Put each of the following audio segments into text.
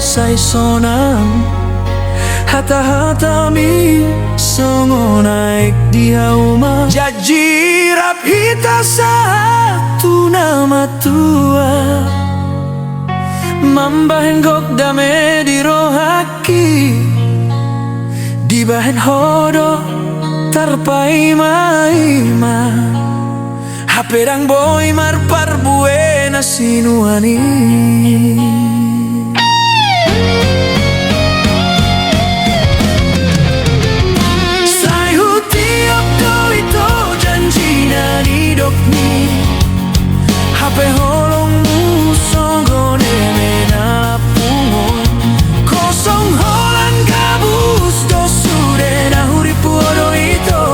sai sonang hata-hata mi songo naik di hauma Jaji rap hita satu nama tua Mambahen gok dame di rohaki Di bahen hodo tarpai maima Haperang boy marpar buena sinuani Sai hutiop do ito janjina di dokni Hape holong musongo neme na pungon Kosong holan gabus do sude na huripu do ito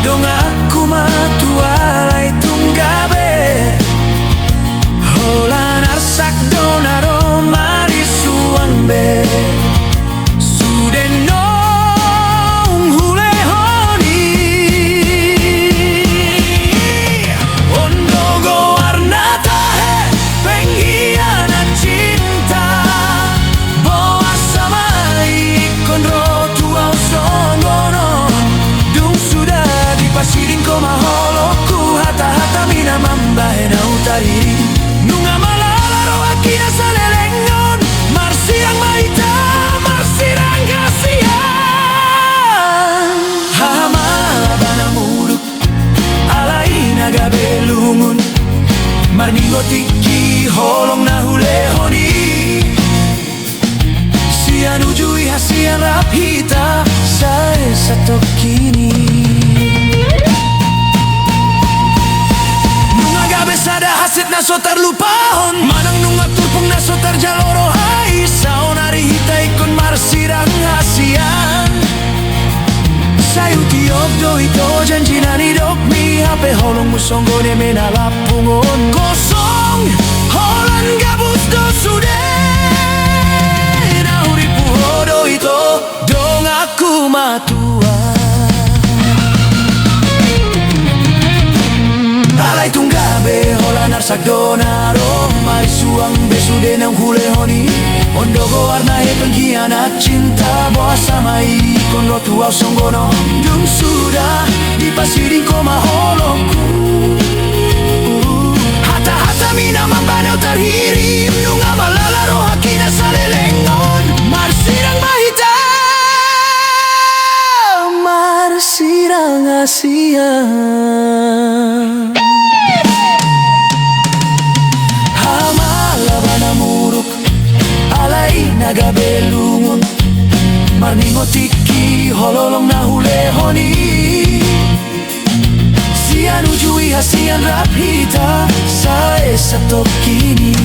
Dong aku matualai tunggabe Holan arsak donaro mari suangbe Sude nong hule honi Ondogo warna tahe pengkhianat cinta Boa sama ikon rotu au songono Dung sudah dipasirin ko maholoku Hata-hata mina mambahe na utariri Nunga malala rohakina sa lelengon Marsirang maita, marsirang kasihan Hahamaba na muruk, alay nagabelungun Marningo tiki, holong na hulehoni Sian ujui hasian rap hita, saya satok kini Sada hasit na sotar lupahon Manang nunga turpong na sotar jaloro hai Saon ari hita ikon marsirang hasian Sayu tiop do ito janjina ni dokmi Hape holong musonggo ne mena lapungon Kosong holan gabus do sude Na uripu hodo ito Dong aku matua Alay tunggabe holan arsak donaro Mari suang besude nang hulehoni Ondogo warna he pengkhianat cinta Boa sama ikon rotu au songgono Dung sudah dipasirin ko maholoku Hata-hata mina mambanau tarhirim Nunga malala rohakina sa lelengon Marsirang mahita Marsirang asian Nagabelungun Marningo tiki hololong na hulehoni Sian ujui hasian rap hita Sa satok kini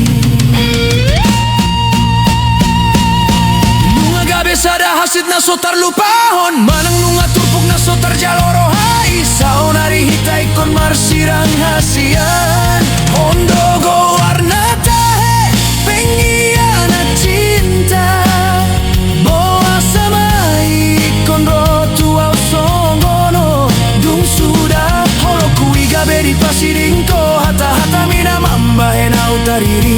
Nunga gabe sada hasit na sotar lupahon Manang nunga turpuk na sotar jaloro hai Saon ari hita ikon marsirang hasian Ondogo warna tahe pengkhianat cinta Boa sama ikon rotu au songgono Dung sudah holoku igabe di pasirin ko Hata-hata mina mambahe na utariri